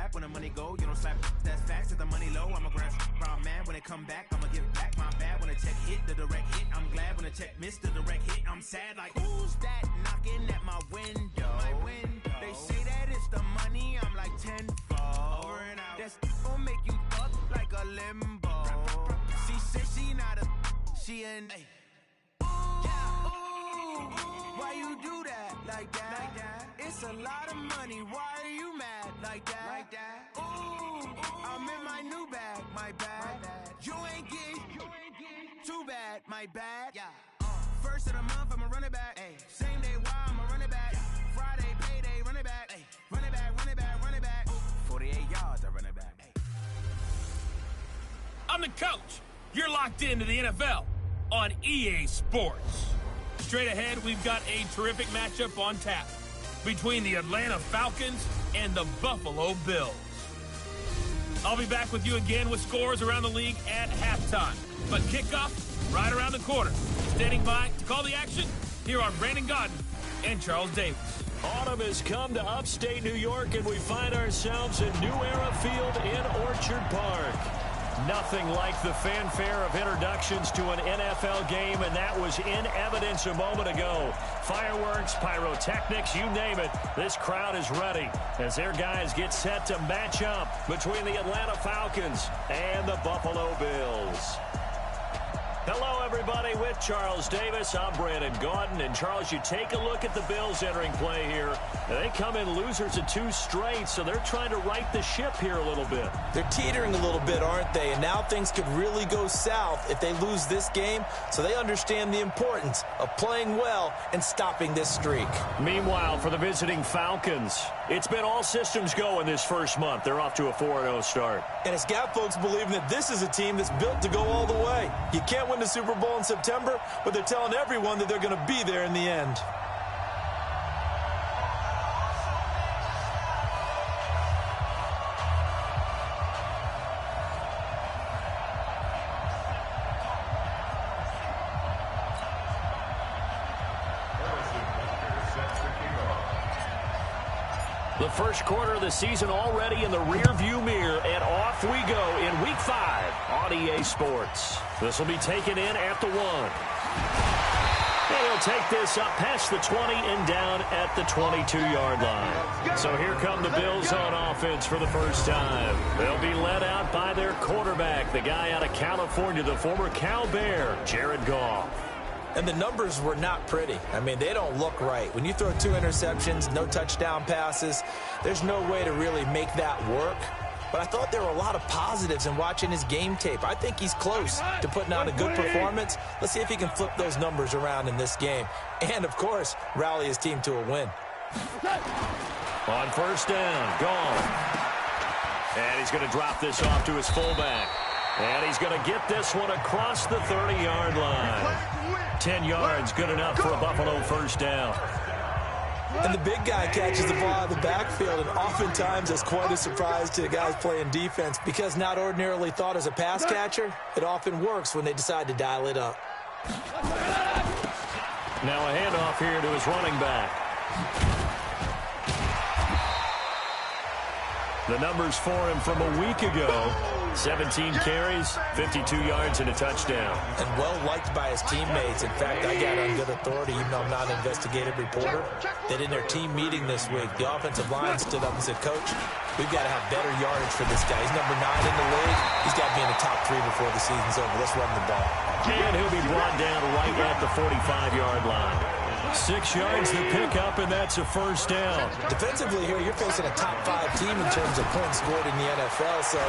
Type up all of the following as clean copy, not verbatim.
rap when the money go. You don't slap, that's facts. If the money low, I'm a ground man. When it come back, I'ma give back. My bad when the check hit, the direct hit. I'm glad when the check missed, the direct hit. I'm sad like, who's that knocking at my window? They say that it's the money, I'm like tenfold. Over and out. That's gon' make you up like a limbo. She said she not a, she an, ay. Why you do that like that? It's a lot of money. Why are you mad like that? Ooh, I'm in my new bag, my bad. You ain't get too bad, my bad. First of the month, I'ma run it back. Same day, why I'ma run it back. Friday, payday, run it back. Run it back, run it back, run it back. 48 yards, I run it back. I'm the coach. You're locked into the NFL on EA Sports. Straight ahead, we've got a terrific matchup on tap between the Atlanta Falcons and the Buffalo Bills. I'll be back with you again with scores around the league at halftime. But kickoff right around the corner. Standing by to call the action, here are Brandon Godden and Charles Davis. Autumn has come to upstate New York, and we find ourselves in New Era Field in Orchard Park. Nothing like the fanfare of introductions to an NFL game, and that was in evidence a moment ago. Fireworks, pyrotechnics, you name it. This crowd is ready as their guys get set to match up between the Atlanta Falcons and the Buffalo Bills. Hello, everybody. With Charles Davis, I'm Brandon Gaudin. And, Charles, you take a look at the Bills entering play here. They come in losers of 2 straight, so they're trying to right the ship here a little bit. They're teetering a little bit, aren't they? And now things could really go south if they lose this game, so they understand the importance of playing well and stopping this streak. Meanwhile, for the visiting Falcons, it's been all systems go in this first month. They're off to a 4-0 start. And it's got folks believing that this is a team that's built to go all the way. You can't win the Super Bowl in September, but they're telling everyone that they're going to be there in the end. The first quarter of the season already in the rear-view mirror, and off we go in Week 5 on EA Sports. This will be taken in at the 1. And he'll take this up past the 20 and down at the 22-yard line. So here come the Bills on offense for the first time. They'll be led out by their quarterback, the guy out of California, the former Cal Bear, Jared Goff. And the numbers were not pretty. I mean, they don't look right. When you throw 2 interceptions, no touchdown passes, there's no way to really make that work. But I thought there were a lot of positives in watching his game tape. I think he's close to putting on a good performance. Let's see if he can flip those numbers around in this game. And, of course, rally his team to a win. On first down, gone. And he's going to drop this off to his fullback. And he's going to get this one across the 30-yard line. 10 yards, good enough for a Buffalo first down. And the big guy catches the ball out of the backfield, and oftentimes it's quite a surprise to the guys playing defense because not ordinarily thought as a pass catcher, it often works when they decide to dial it up. Now a handoff here to his running back. The numbers for him from a week ago: 17 carries, 52 yards, and a touchdown. And well-liked by his teammates. In fact, I got on good authority, even though I'm not an investigative reporter, that in their team meeting this week, the offensive line stood up and said, Coach, we've got to have better yardage for this guy. He's number 9 in the league. He's got to be in the top 3 before the season's over. Let's run the ball. And he'll be brought down right at the 45-yard line. 6 yards to pick up, and that's a first down. Defensively here, you're facing a top 5 team in terms of points scored in the NFL. So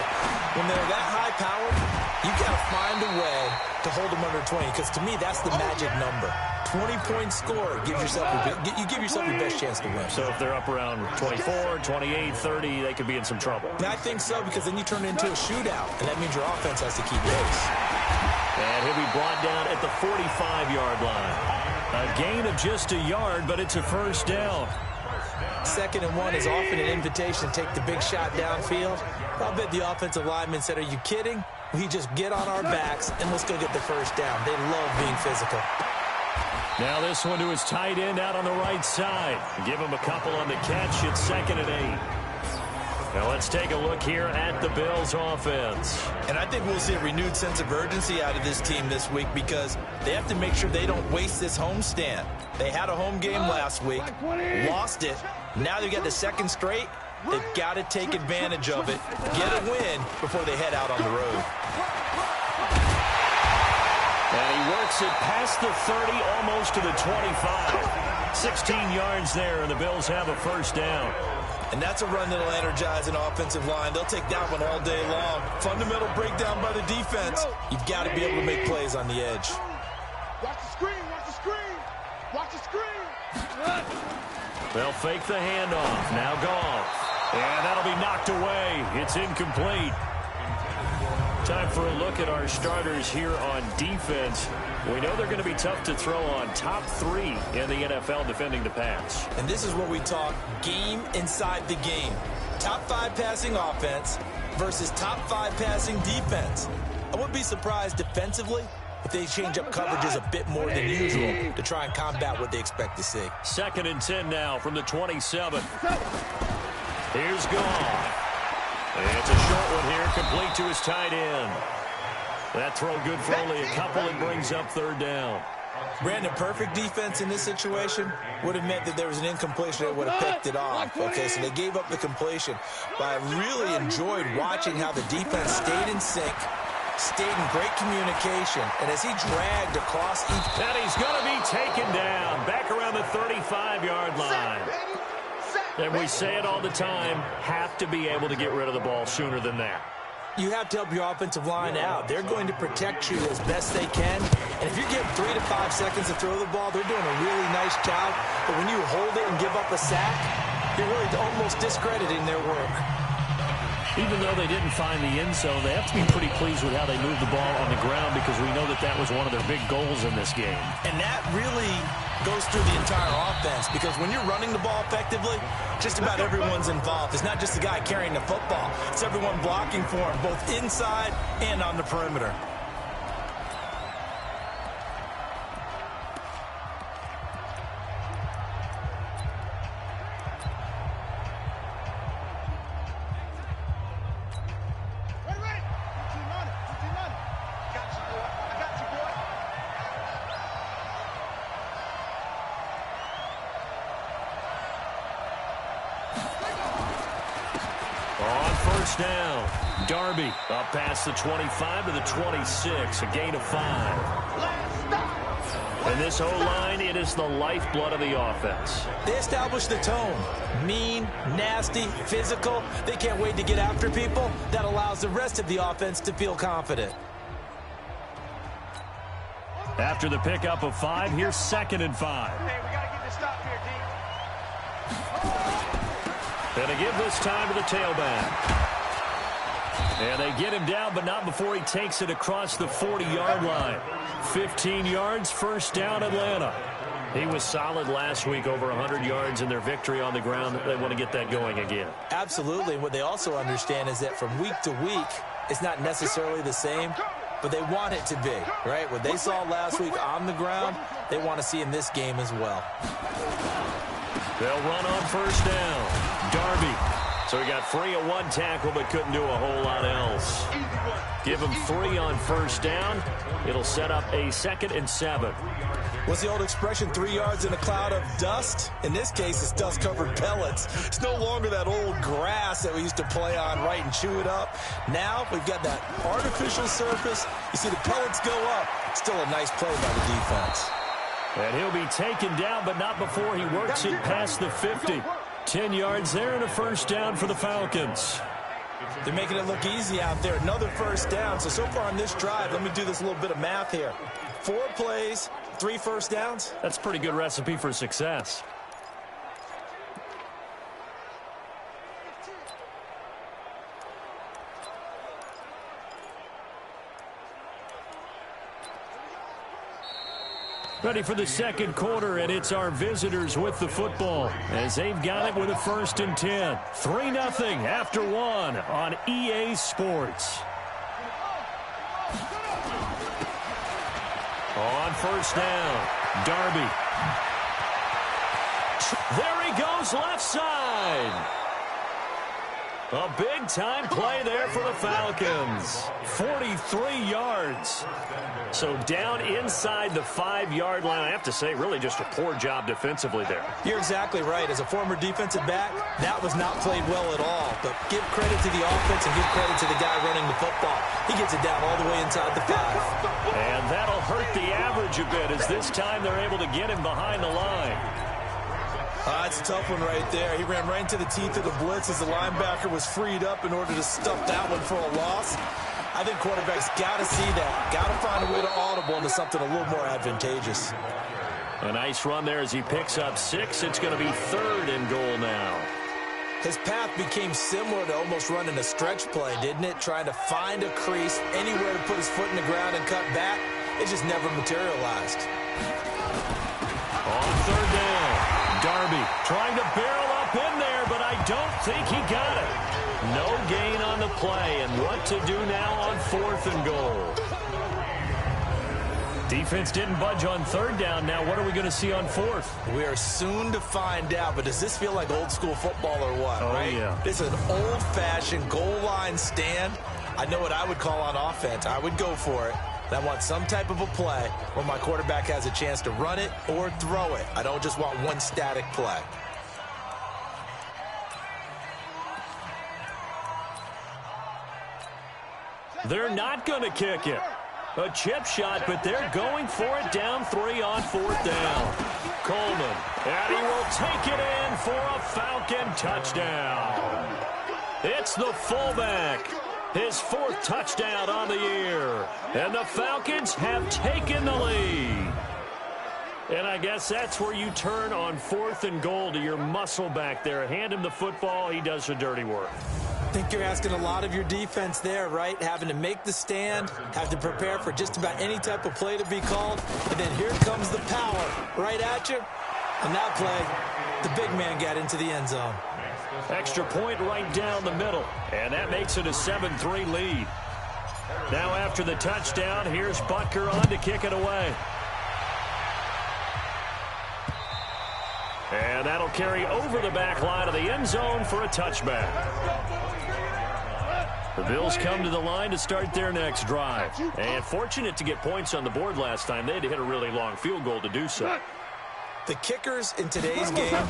when they're that high-powered, you got to find a way to hold them under 20, because to me, that's the magic number. 20-point score gives yourself you give yourself your best chance to win. So if they're up around 24, 28, 30, they could be in some trouble. And I think so, because then you turn it into a shootout, and that means your offense has to keep pace. And he'll be brought down at the 45-yard line. A gain of just a yard, but it's a first down. 2nd and 1 is often an invitation to take the big shot downfield. I'll bet the offensive lineman said, are you kidding? We just get on our backs and let's go get the first down. They love being physical. Now this one to his tight end out on the right side. Give him a couple on the catch. It's 2nd and 8. Now let's take a look here at the Bills offense. And I think we'll see a renewed sense of urgency out of this team this week because they have to make sure they don't waste this homestand. They had a home game last week, lost it. Now they've got the second straight. They've got to take advantage of it, get a win before they head out on the road. And he works it past the 30, almost to the 25. 16 yards there, and the Bills have a first down. And that's a run that'll energize an offensive line. They'll take that one all day long. Fundamental breakdown by the defense. You've got to be able to make plays on the edge. Watch the screen, watch the screen, watch the screen. They'll fake the handoff. Now Goff. And that'll be knocked away. It's incomplete. Time for a look at our starters here on defense. We know they're going to be tough to throw on. Top 3 in the NFL defending the pass. And this is what we talk game inside the game. Top 5 passing offense versus top 5 passing defense. I wouldn't be surprised defensively if they change up coverages a bit more than usual to try and combat what they expect to see. 2nd and 10 now from the 27. Here's Goff. It's a short one here, complete to his tight end. That throw good for only a couple. It brings up 3rd down. Brandon, perfect defense in this situation would have meant that there was an incompletion that would have picked it off. Okay, so they gave up the completion. But I really enjoyed watching how the defense stayed in sync, stayed in great communication, and as he dragged across each... And he's going to be taken down, back around the 35-yard line. And we say it all the time, have to be able to get rid of the ball sooner than that. You have to help your offensive line out. They're going to protect you as best they can. And if you're getting 3 to 5 seconds to throw the ball, they're doing a really nice job. But when you hold it and give up a sack, you're really almost discrediting their work. Even though they didn't find the end zone, they have to be pretty pleased with how they moved the ball on the ground because we know that that was one of their big goals in this game. And that really goes through the entire offense because when you're running the ball effectively, just about everyone's involved. It's not just the guy carrying the football. It's everyone blocking for him, both inside and on the perimeter. Down. Darby up past the 25 to the 26, a gain of 5. And this O-line, it is the lifeblood of the offense. They establish the tone. Mean, nasty, physical. They can't wait to get after people. That allows the rest of the offense to feel confident. After the pickup of 5, here's 2nd and 5. Hey, we got to get this stop here, D. And to give this time to the tailback. And they get him down, but not before he takes it across the 40-yard line. 15 yards, first down, Atlanta. He was solid last week, over 100 yards in their victory on the ground. They want to get that going again. Absolutely. What they also understand is that from week to week, it's not necessarily the same, but they want it to be, right? What they saw last week on the ground, they want to see in this game as well. They'll run on first down. Darby. So he got free of 1 tackle, but couldn't do a whole lot else. Give him 3 on first down. It'll set up a 2nd and 7. What's the old expression, 3 yards in a cloud of dust? In this case, it's dust-covered pellets. It's no longer that old grass that we used to play on, right, and chew it up. Now we've got that artificial surface. You see the pellets go up. Still a nice play by the defense. And he'll be taken down, but not before he works it past the 50. 10 yards there and a first down for the Falcons. They're making it look easy out there. Another first down. So far on this drive, let me do this little bit of math here. 4 plays, 3 first downs. That's a pretty good recipe for success. Ready for the second quarter, and it's our visitors with the football as they've got it with a 1st and 10. 3-0 after 1 on EA Sports. On first down, Darby. There he goes left side. A big-time play there for the Falcons. 43 yards. So down inside the 5-yard line. I have to say, really just a poor job defensively there. You're exactly right. As a former defensive back, that was not played well at all. But give credit to the offense and give credit to the guy running the football. He gets it down all the way inside the 5. And that'll hurt the average a bit as this time they're able to get him behind the line. That's a tough one right there. He ran right into the teeth of the blitz as the linebacker was freed up in order to stuff that one for a loss. I think quarterbacks got to see that. Got to find a way to audible into something a little more advantageous. A nice run there as he picks up 6. It's going to be 3rd and goal now. His path became similar to almost running a stretch play, didn't it? Trying to find a crease, anywhere to put his foot in the ground and cut back. It just never materialized. On 3rd down. Darby trying to barrel up in there, but I don't think he got it. No gain on the play, and what to do now on 4th and goal. Defense didn't budge on 3rd down. Now what are we going to see on 4th? We are soon to find out, but does this feel like old school football or what, right? Yeah. This is an old-fashioned goal line stand. I know what I would call on offense. I would go for it. I want some type of a play where my quarterback has a chance to run it or throw it. I don't just want one static play. They're not going to kick it. A chip shot, but they're going for it down 3 on 4th down. Coleman, and he will take it in for a Falcon touchdown. It's the fullback. His 4th touchdown on the year. And the Falcons have taken the lead. And I guess that's where you turn on 4th and goal to your muscle back there. Hand him the football. He does the dirty work. I think you're asking a lot of your defense there, right? Having to make the stand, have to prepare for just about any type of play to be called. And then here comes the power right at you. On that play, the big man got into the end zone. Extra point right down the middle. And that makes it a 7-3 lead. Now after the touchdown, here's Butker on to kick it away. And that'll carry over the back line of the end zone for a touchback. The Bills come to the line to start their next drive. And fortunate to get points on the board last time. They had to hit a really long field goal to do so. The kickers in today's game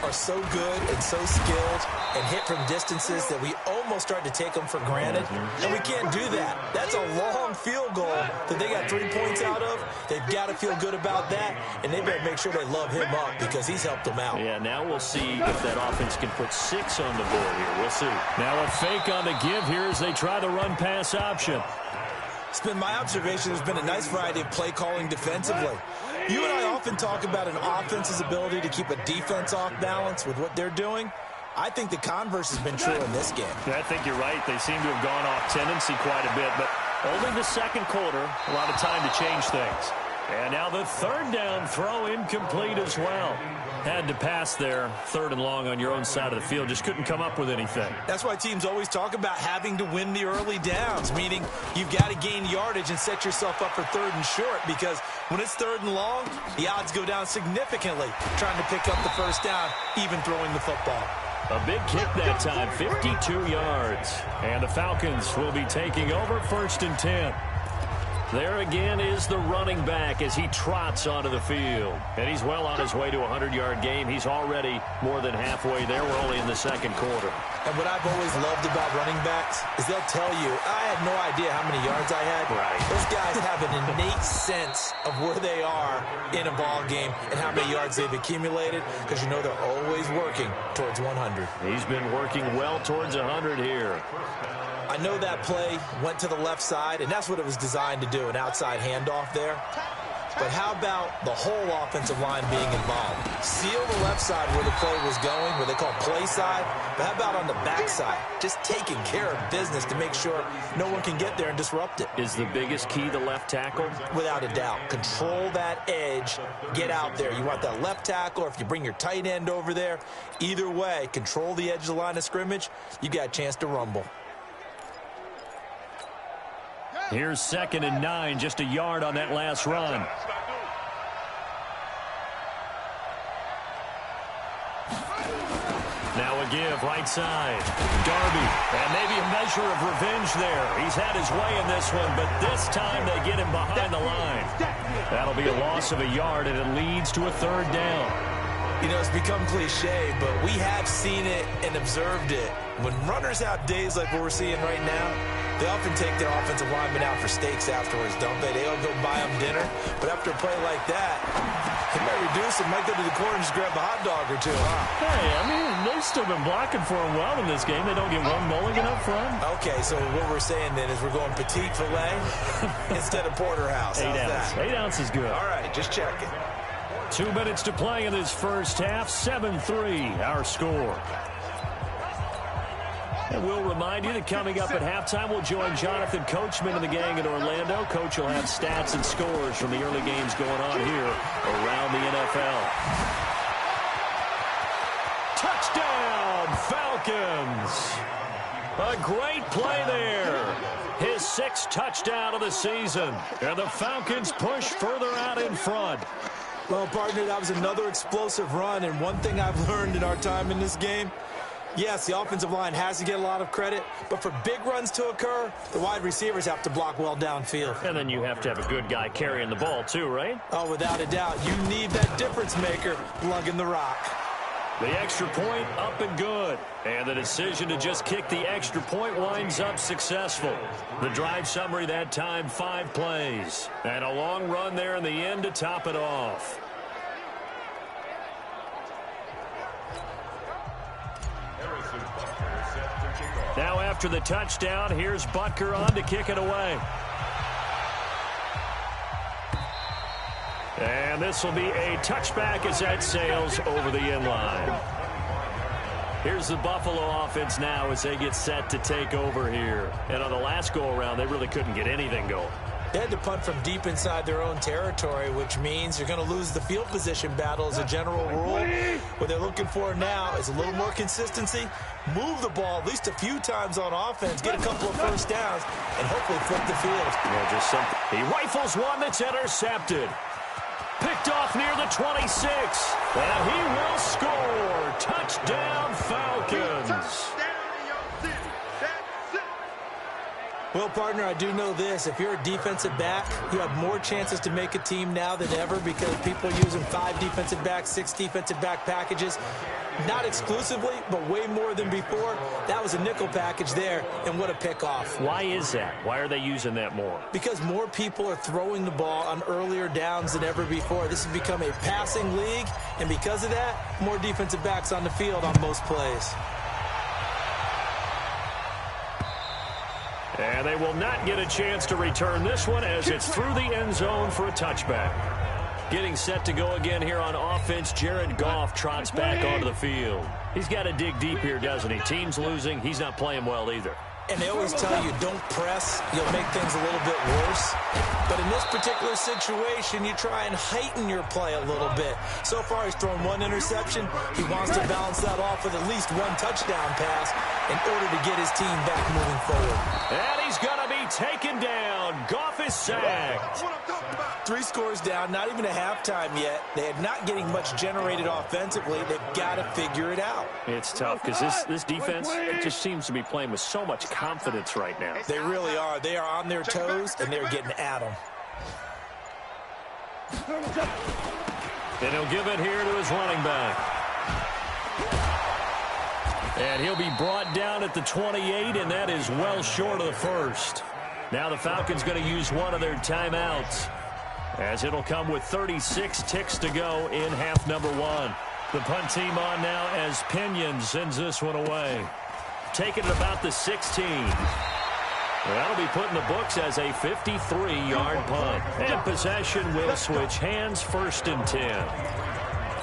are so good and so skilled and hit from distances that we almost start to take them for granted. And we can't do that. That's a long field goal that they got 3 points out of. They've got to feel good about that, and they better make sure they love him up because he's helped them out. Yeah, now we'll see if that offense can put 6 on the board here. We'll see. Now a fake on the give here as they try the run-pass option. It's been my observation there's been a nice variety of play calling defensively. You and I often talk about an offense's ability to keep a defense off balance with what they're doing. I think the converse has been true in this game. I think you're right. They seem to have gone off tendency quite a bit, but only the second quarter, a lot of time to change things. And now the 3rd down throw incomplete as well. Had to pass there, 3rd and long on your own side of the field. Just couldn't come up with anything. That's why teams always talk about having to win the early downs, meaning you've got to gain yardage and set yourself up for 3rd and short, because when it's 3rd and long, the odds go down significantly trying to pick up the 1st down, even throwing the football. A big kick that time, 52 yards. And the Falcons will be taking over 1st and 10. There again is the running back as he trots onto the field. And he's well on his way to a 100-yard game. He's already more than halfway there. We're only in the second quarter. And what I've always loved about running backs is they'll tell you, I had no idea how many yards I had. Right. Those guys have an innate sense of where they are in a ball game and how many yards they've accumulated, because you know they're always working towards 100. He's been working well towards 100 here. I know that play went to the left side, and that's what it was designed to do, an outside handoff there. But how about the whole offensive line being involved? Seal the left side where the play was going, where they call play side. But how about on the back side? Just taking care of business to make sure no one can get there and disrupt it. Is the biggest key the left tackle? Without a doubt. Control that edge. Get out there. You want that left tackle, or if you bring your tight end over there. Either way, control the edge of the line of scrimmage. You got a chance to rumble. Here's 2nd and 9, just a yard on that last run. Now give right side. Darby, and maybe a measure of revenge there. He's had his way in this one, but this time they get him behind the line. That'll be a loss of a yard, and it leads to a third down. You know, it's become cliche, but we have seen it and observed it. When runners have days like what we're seeing right now, they often take their offensive linemen out for steaks afterwards, don't they? They'll go buy them dinner. But after a play like that, he might reduce it, might go to the corner and just grab a hot dog or two, huh? Hey, I mean, they've still been blocking for him well in this game. They don't get one mulligan up front. Okay, so what we're saying then is we're going petite filet instead of porterhouse. How's that? 8 ounce is good. All right, just checking. 2 minutes to play in this first half. 7-3, our score. And we'll remind you that coming up at halftime, we'll join Jonathan Coachman and the gang in Orlando. Coach will have stats and scores from the early games going on here around the NFL. Touchdown, Falcons! A great play there. His 6th touchdown of the season. And the Falcons push further out in front. Well, partner, that was another explosive run. And one thing I've learned in our time in this game, yes, the offensive line has to get a lot of credit, but for big runs to occur, the wide receivers have to block well downfield. And then you have to have a good guy carrying the ball too, right? Oh, without a doubt. You need that difference maker lugging the rock. The extra point up and good. And the decision to just kick the extra point winds up successful. The drive summary that time, 5 plays. And a long run there in the end to top it off. Now after the touchdown, here's Butker on to kick it away. And this will be a touchback as that sails over the inline. Here's the Buffalo offense now as they get set to take over here. And on the last go-around, they really couldn't get anything going. They had to punt from deep inside their own territory, which means you're going to lose the field position battle as a general rule. What they're looking for now is a little more consistency, move the ball at least a few times on offense, get a couple of first downs, and hopefully flip the field. Yeah, just something. He rifles one that's intercepted. Picked off near the 26. And he will score. Touchdown, Falcons. Well, partner, I do know this. If you're a defensive back, you have more chances to make a team now than ever because people are using 5 defensive backs, 6 defensive back packages. Not exclusively, but way more than before. That was a nickel package there, and what a pickoff. Why is that? Why are they using that more? Because more people are throwing the ball on earlier downs than ever before. This has become a passing league, and because of that, more defensive backs on the field on most plays. And they will not get a chance to return this one as it's through the end zone for a touchback. Getting set to go again here on offense, Jared Goff trots back onto the field. He's got to dig deep here, doesn't he? Team's losing. He's not playing well either. And they always tell you, don't press. You'll make things a little bit worse. But in this particular situation, you try and heighten your play a little bit. So far, he's thrown 1 interception. He wants to balance that off with at least 1 touchdown pass in order to get his team back moving forward. And he's going to be taken down. Goff is sacked. 3 scores down, not even a halftime yet. They are not getting much generated offensively. They've got to figure it out. It's tough because this defense it just seems to be playing with so much confidence right now. They really are. They are on their toes, and they're getting at them. And he'll give it here to his running back. And he'll be brought down at the 28, and that is well short of the first. Now the Falcons going to use one of their timeouts, as it'll come with 36 ticks to go in half number 1. The punt team on now as Pinion sends this one away. Taking it about the 16. That'll be put in the books as a 53-yard punt. And possession will switch hands, 1st and 10.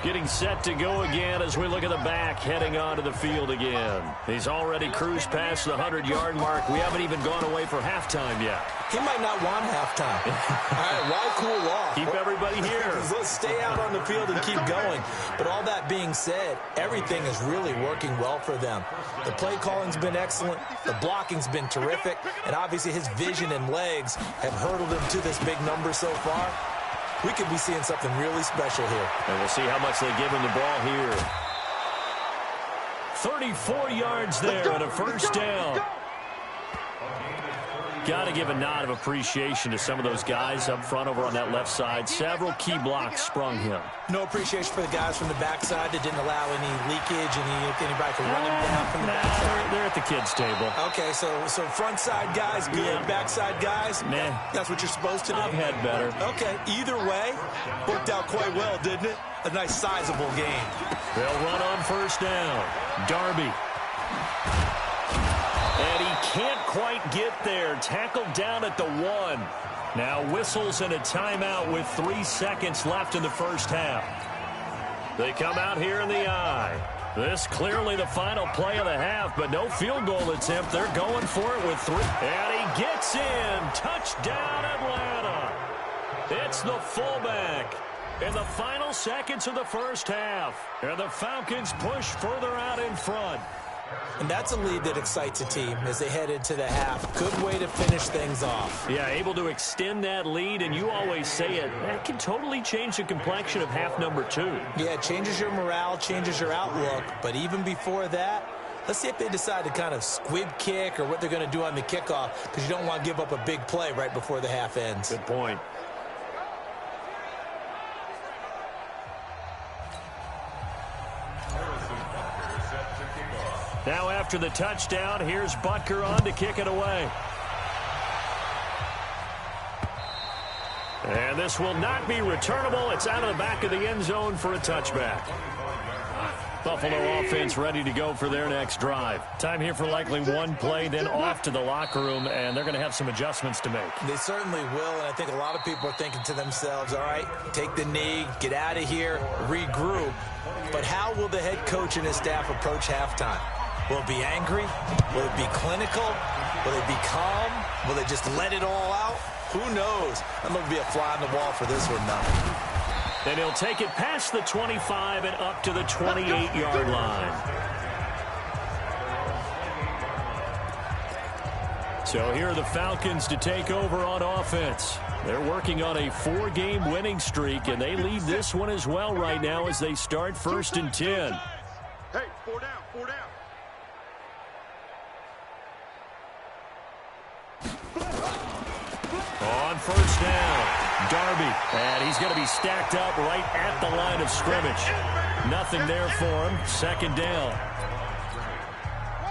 Getting set to go again as we look at the back, heading onto the field again. He's already cruised past the 100-yard mark. We haven't even gone away for halftime yet. He might not want halftime. All right, why cool off? Keep everybody here. Let's stay out on the field and keep going. But all that being said, everything is really working well for them. The play calling's been excellent. The blocking's been terrific. And obviously his vision and legs have hurdled him to this big number so far. We could be seeing something really special here. And we'll see how much they give him the ball here. 34 yards there and a first down. Got to give a nod of appreciation to some of those guys up front over on that left side. Several key blocks sprung him. No appreciation for the guys from the backside that didn't allow any leakage, anybody could run him down from the backside. They're at the kids' table. Okay, so front side guys good, Yeah. backside guys, Nah. that's what you're supposed to do? I've had better. Okay, either way, worked out quite well, didn't it? A nice sizable game. They'll run on first down. Darby. And he can't quite get there. Tackled down at the 1. Now whistles and a timeout with 3 seconds left in the first half. They come out here in the I. This clearly the final play of the half, but no field goal attempt. They're going for it with 3. And he gets in. Touchdown, Atlanta. It's the fullback in the final seconds of the first half. And the Falcons push further out in front. And that's a lead that excites a team as they head into the half. Good way to finish things off. Yeah, able to extend that lead, and you always say it, that can totally change the complexion of half number 2. Yeah, it changes your morale, changes your outlook. But even before that, let's see if they decide to kind of squib kick or what they're going to do on the kickoff, because you don't want to give up a big play right before the half ends. Good point. Now after the touchdown, here's Butker on to kick it away. And this will not be returnable. It's out of the back of the end zone for a touchback. Buffalo offense ready to go for their next drive. Time here for likely one play, then off to the locker room, and they're going to have some adjustments to make. They certainly will, and I think a lot of people are thinking to themselves, all right, take the knee, get out of here, regroup. But how will the head coach and his staff approach halftime? Will it be angry? Will it be clinical? Will it be calm? Will they just let it all out? Who knows? I'm going to be a fly on the wall for this one now. And he'll take it past the 25 and up to the 28-yard line. So here are the Falcons to take over on offense. They're working on a 4-game winning streak, and they lead this one as well right now as they start 1st and 10. Hey, 4 down, 4 down. On first down, Darby, and he's going to be stacked up right at the line of scrimmage. Nothing there for him. 2nd down.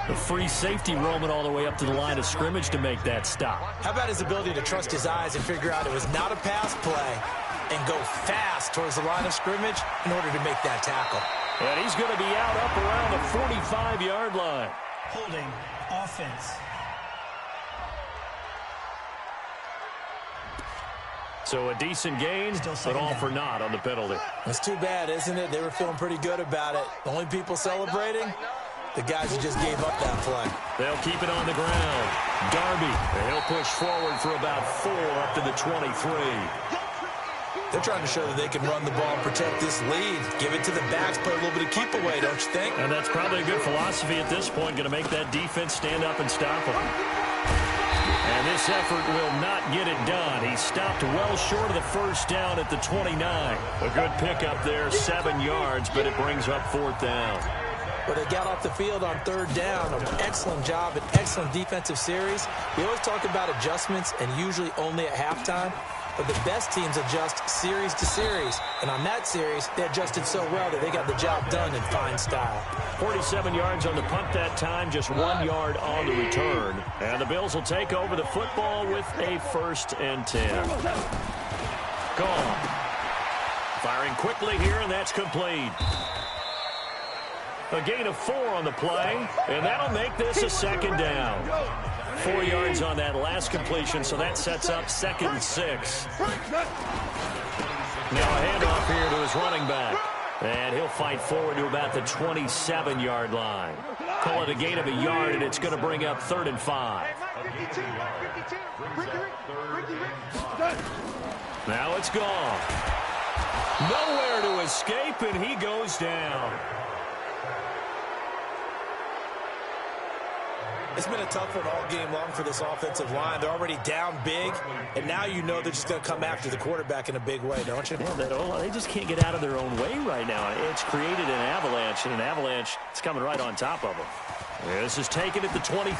The free safety roaming all the way up to the line of scrimmage to make that stop. How about his ability to trust his eyes and figure out it was not a pass play and go fast towards the line of scrimmage in order to make that tackle. And he's going to be out up around the 45-yard line. Holding offense. So a decent gain, but all for naught on the penalty. It's too bad, isn't it? They were feeling pretty good about it. The only people celebrating, the guys who just gave up that play. They'll keep it on the ground. Darby, and he'll push forward for about 4 up to the 23. They're trying to show that they can run the ball and protect this lead. Give it to the backs, play a little bit of keep away, don't you think? And that's probably a good philosophy at this point, going to make that defense stand up and stop them. And this effort will not get it done. He stopped well short of the first down at the 29. A good pickup there, 7 yards, but it brings up 4th down. Well, they got off the field on 3rd down. An excellent job, an excellent defensive series. We always talk about adjustments, and usually only at halftime. But the best teams adjust series to series. And on that series, they adjusted so well that they got the job done in fine style. 47 yards on the punt that time, just 1 yard on the return. And the Bills will take over the football with a 1st and 10. Gone. Firing quickly here, and that's complete. A gain of 4 on the play, and that'll make this a 2nd down. 4 yards on that last completion, so that sets up 2nd and 6. Now a handoff here to his running back. And he'll fight forward to about the 27-yard line. Call it a gain of a yard, and it's going to bring up 3rd and 5. Now it's gone. Nowhere to escape, and he goes down. It's been a tough one all game long for this offensive line. They're already down big, and now you know they're just going to come after the quarterback in a big way, don't you? Yeah, they just can't get out of their own way right now. It's created an avalanche, and an avalanche is coming right on top of them. This is taken at the 23.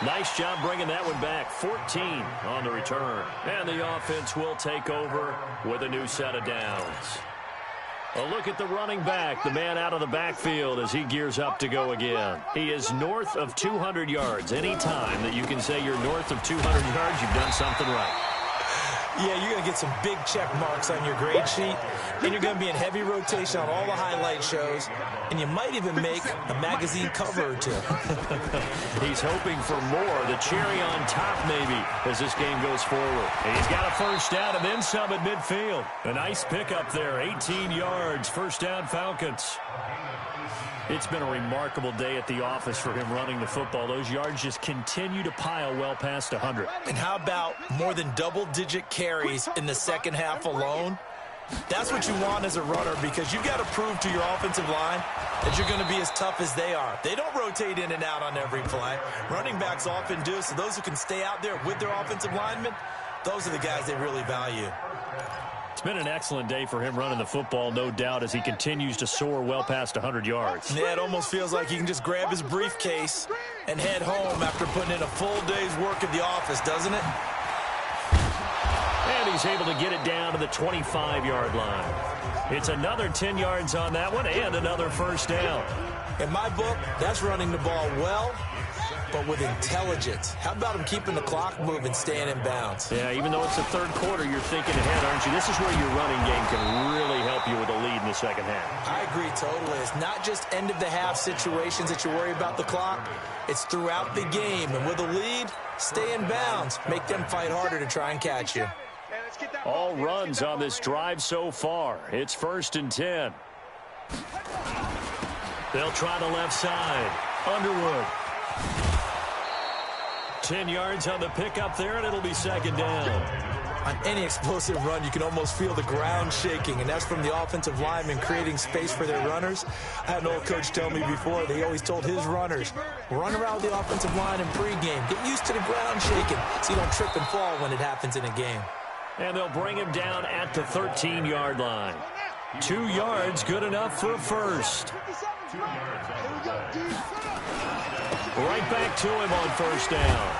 Nice job bringing that one back. 14 on the return. And the offense will take over with a new set of downs. A look at the running back, the man out of the backfield as he gears up to go again. He is north of 200 yards. Any time that you can say you're north of 200 yards, you've done something right. Yeah, you're going to get some big check marks on your grade sheet, and you're going to be in heavy rotation on all the highlight shows, and you might even make a magazine cover or two. He's hoping for more, the cherry on top maybe, as this game goes forward. He's got a first down and then some at midfield. A nice pickup there, 18 yards, first down Falcons. It's been a remarkable day at the office for him running the football. Those yards just continue to pile well past 100. And how about more than double-digit carries in the second half alone? That's what you want as a runner, because you've got to prove to your offensive line that you're going to be as tough as they are. They don't rotate in and out on every play. Running backs often do, so those who can stay out there with their offensive linemen, those are the guys they really value. It's been an excellent day for him running the football, no doubt, as he continues to soar well past 100 yards. Yeah, it almost feels like he can just grab his briefcase and head home after putting in a full day's work at the office, doesn't it? And he's able to get it down to the 25-yard line. It's another 10 yards on that one and another first down. In my book, that's running the ball well, but with intelligence. How about him keeping the clock moving, staying in bounds? Yeah, even though it's the third quarter, you're thinking ahead, aren't you? This is where your running game can really help you with a lead in the second half. I agree totally. It's not just end-of-the-half situations that you worry about the clock. It's throughout the game. And with a lead, stay in bounds. Make them fight harder to try and catch you. All runs on this drive so far. It's 1st and 10. They'll try the left side. Underwood. 10 yards on the pickup there, and it'll be second down. On any explosive run, you can almost feel the ground shaking, and that's from the offensive linemen creating space for their runners. I had an old coach tell me before, they always told his runners, run around the offensive line in pregame. Get used to the ground shaking so you don't trip and fall when it happens in a game. And they'll bring him down at the 13-yard line. 2 yards, good enough for a first. Right back to him on first down.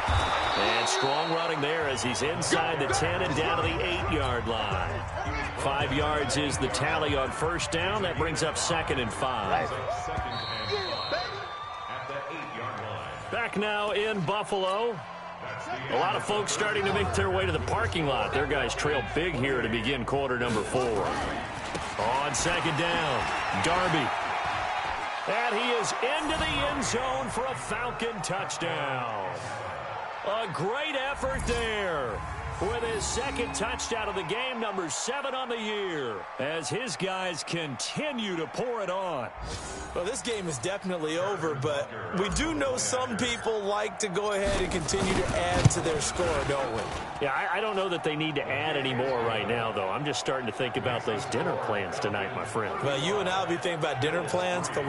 And strong running there as he's inside the 10 and down to the 8-yard line. 5 yards is the tally on first down. That brings up 2nd and 5. Back now in Buffalo. A lot of folks starting to make their way to the parking lot. Their guys trail big here to begin quarter number 4. On second down, Darby. And he is into the end zone for a Falcon touchdown. A great effort there with his second touchdown of the game, number 7 on the year, as his guys continue to pour it on. Well, this game is definitely over, but we do know some people like to go ahead and continue to add to their score, don't we? Yeah, I don't know that they need to add any more right now, though. I'm just starting to think about those dinner plans tonight, my friend. Well, you and I will be thinking about dinner plans, but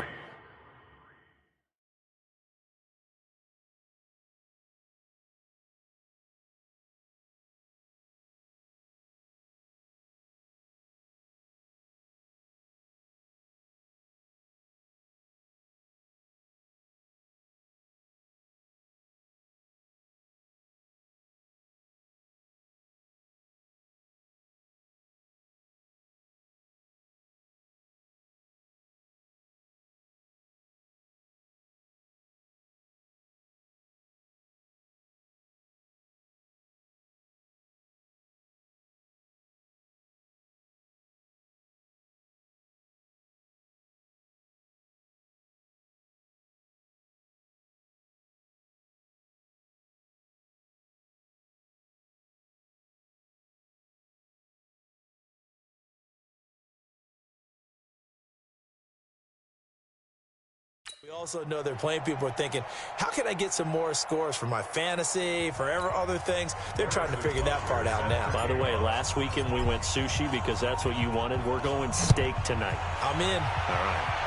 we also know their playing people are thinking, how can I get some more scores for my fantasy, for other things? They're trying to figure that part out now. By the way, last weekend we went sushi because that's what you wanted. We're going steak tonight. I'm in. All right.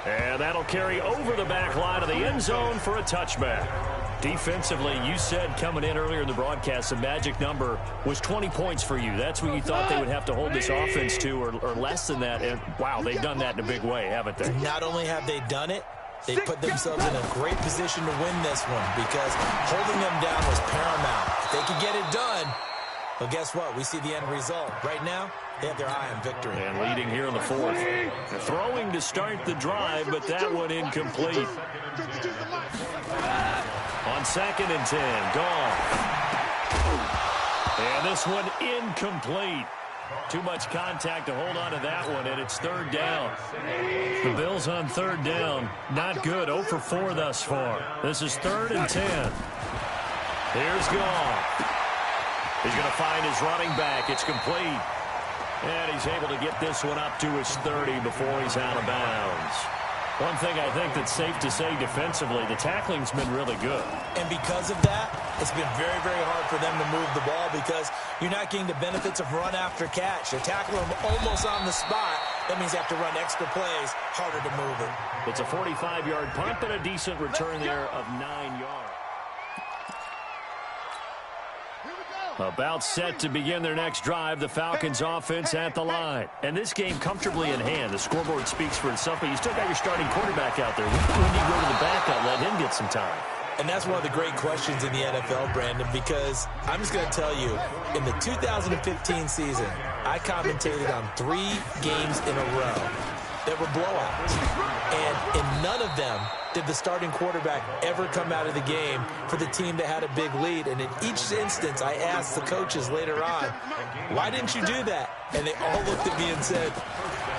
And that'll carry over the back line of the end zone for a touchback. Defensively, you said coming in earlier in the broadcast, the magic number was 20 points for you. That's what you thought they would have to hold this offense to, or less than that. And, wow, they've done that in a big way, haven't they? Not only have they done it, they put themselves in a great position to win this one because holding them down was paramount. If they could get it done, well, guess what? We see the end result. Right now, they have their eye on victory. And leading here in the fourth. Throwing to start the drive, but that one incomplete. On 2nd and 10, Goff. And this one incomplete. Too much contact to hold on to that one, and it's 3rd down. The Bills on 3rd down. Not good. 0 for 4 thus far. This is 3rd and 10. Here's Goff. He's going to find his running back. It's complete. And he's able to get this one up to his 30 before he's out of bounds. One thing I think that's safe to say defensively, the tackling's been really good. And because of that, it's been very, very hard for them to move the ball because you're not getting the benefits of run after catch. They're tackling them almost on the spot. That means they have to run extra plays, harder to move it. It's a 45-yard punt, but a decent return there of 9 yards. About set to begin their next drive, the Falcons offense at the line. And this game comfortably in hand. The scoreboard speaks for itself, but you still got your starting quarterback out there. When do you go to the backup, let him get some time? And that's one of the great questions in the NFL, Brandon, because I'm just going to tell you, in the 2015 season, I commentated on 3 games in a row that were blowouts. And in none of them did the starting quarterback ever come out of the game for the team that had a big lead. And in each instance, I asked the coaches later on, why didn't you do that? And they all looked at me and said,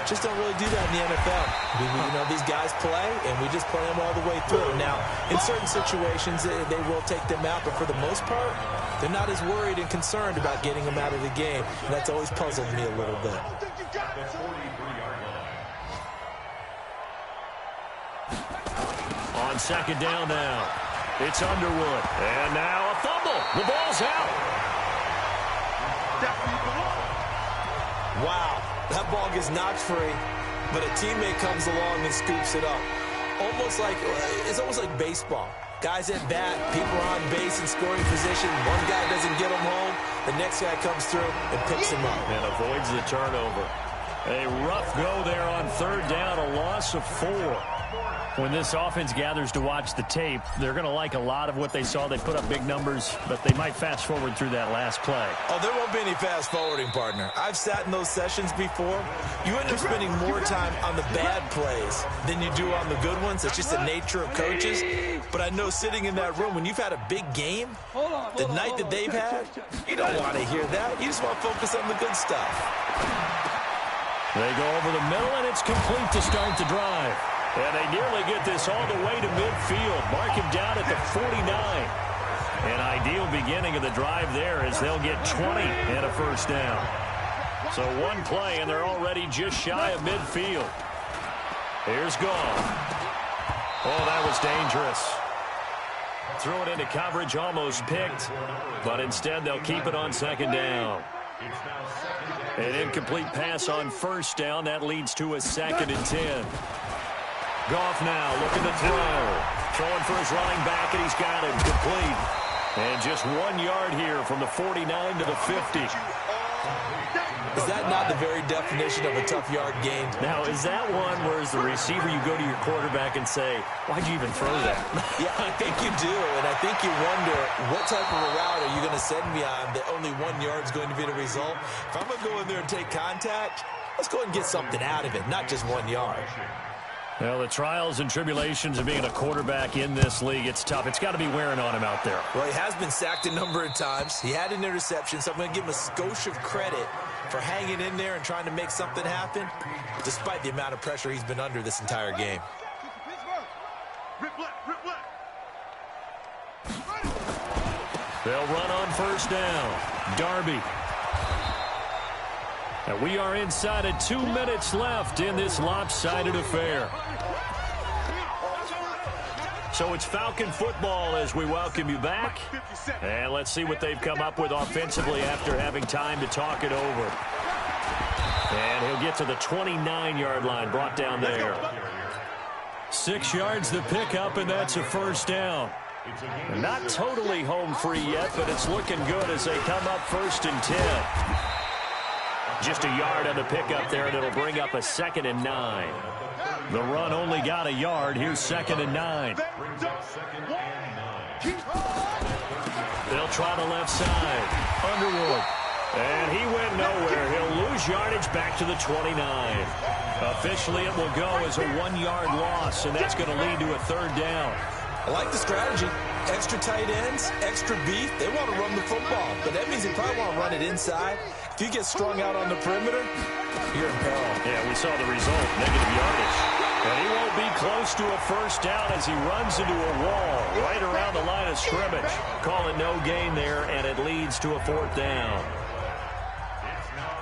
just don't really do that in the NFL. You know, these guys play, and we just play them all the way through. Now, in certain situations, they will take them out, but for the most part, they're not as worried and concerned about getting them out of the game. And that's always puzzled me a little bit. On 2nd down now, it's Underwood. And now a fumble. The ball's out. Wow, that ball gets knocked free, but a teammate comes along and scoops it up. It's almost like baseball. Guys at bat, people are on base in scoring position. One guy doesn't get him home. The next guy comes through and picks him up. And avoids the turnover. A rough go there on 3rd down, a loss of 4. When this offense gathers to watch the tape, they're going to like a lot of what they saw. They put up big numbers, but they might fast forward through that last play. Oh, there won't be any fast forwarding, partner. I've sat in those sessions before. You end up spending more time on the bad plays than you do on the good ones. It's just the nature of coaches. But I know sitting in that room, when you've had a big game, the night that they've had, you don't want to hear that. You just want to focus on the good stuff. They go over the middle, and it's complete to start the drive. And they nearly get this all the way to midfield. Mark him down at the 49. An ideal beginning of the drive there as they'll get 20 and a 1st down. So one play, and they're already just shy of midfield. Here's Goff. Oh, that was dangerous. Threw it into coverage, almost picked. But instead, they'll keep it on 2nd down. An incomplete pass on 1st down. That leads to a 2nd and 10. Goff now looking to throw. Throwing for his running back, and he's got him complete. And just 1 yard here from the 49 to the 50. Is that not the very definition of a tough yard gain? Now, is that one where as the receiver you go to your quarterback and say, why'd you even throw that? Yeah, I think you do, and I think you wonder, what type of a route are you going to send me on that only 1 yard is going to be the result? If I'm going to go in there and take contact, let's go and get something out of it, not just 1 yard. Well, the trials and tribulations of being a quarterback in this league, it's tough. It's got to be wearing on him out there. Well, he has been sacked a number of times. He had an interception, so I'm going to give him a skosh of credit for hanging in there and trying to make something happen, despite the amount of pressure he's been under this entire game. They'll run on 1st down. Darby. And we are inside of 2 minutes left in this lopsided affair. So it's Falcon football as we welcome you back. And let's see what they've come up with offensively after having time to talk it over. And he'll get to the 29-yard line, brought down there. 6 yards the pickup, and that's a first down. Not totally home free yet, but it's looking good as they come up 1st and 10. Just a yard on the pickup there, and it'll bring up a 2nd and 9. The run only got a yard. Here's 2nd and 9. They'll try the left side. Underwood. And he went nowhere. He'll lose yardage back to the 29. Officially, it will go as a 1-yard loss, and that's going to lead to a 3rd down. I like the strategy. Extra tight ends, extra beef. They want to run the football, but that means they probably want to run it inside. If you get strung out on the perimeter, you're in peril. Yeah, we saw the result, negative yardage. And he won't be close to a 1st down as he runs into a wall right around the line of scrimmage. Calling no gain there, and it leads to a 4th down.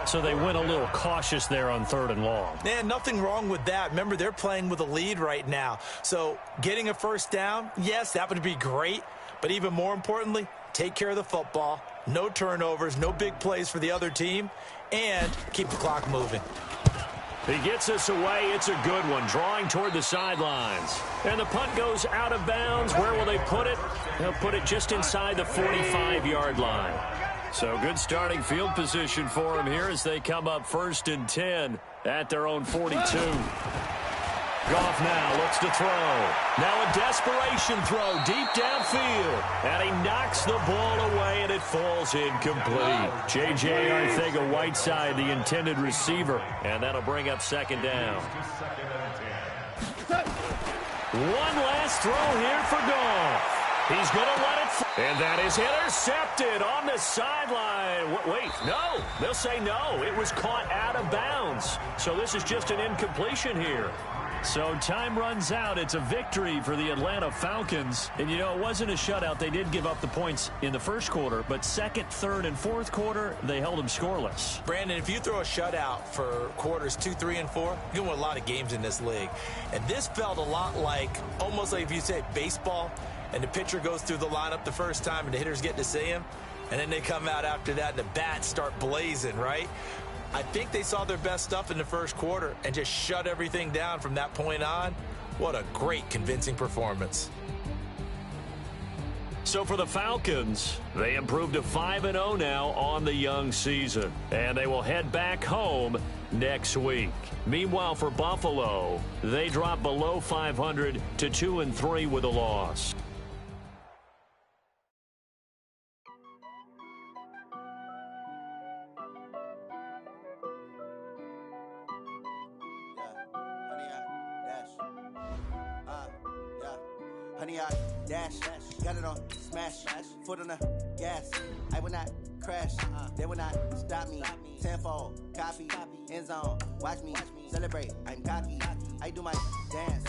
So they went a little cautious there on 3rd and long. Man, nothing wrong with that. Remember, they're playing with a lead right now. So getting a 1st down, yes, that would be great. But even more importantly, take care of the football. No turnovers, no big plays for the other team, and keep the clock moving. He gets us away. It's a good one, drawing toward the sidelines. And the punt goes out of bounds. Where will they put it? They'll put it just inside the 45-yard line. So good starting field position for them here as they come up 1st and 10 at their own 42. Goff now looks to throw. Now a desperation throw deep downfield. And he knocks the ball away, and it falls incomplete. J.J. Arcega-Whiteside, the intended receiver. And that'll bring up 2nd down. One last throw here for Goff. He's going to let it fly. And that is intercepted on the sideline. Wait, no. They'll say no. It was caught out of bounds. So this is just an incompletion here. So time runs out. It's a victory for the Atlanta Falcons. And, you know, it wasn't a shutout. They did give up the points in the 1st quarter, but 2nd, 3rd, and 4th quarter, they held them scoreless. Brandon, if you throw a shutout for quarters 2, 3, and 4, you can win a lot of games in this league. And this felt a lot like, almost like if you say baseball, and the pitcher goes through the lineup the first time, and the hitters get to see him, and then they come out after that, and the bats start blazing, right? I think they saw their best stuff in the 1st quarter and just shut everything down from that point on. What a great, convincing performance. So for the Falcons, they improved to 5-0 now on the young season. And they will head back home next week. Meanwhile, for Buffalo, they drop below 500 to 2-3 with a loss. Honey, I dash, got it on smash, foot on the gas. I will not crash, they will not stop me. Tenfold, copy, end zone, watch me celebrate. I'm cocky, I do my dance.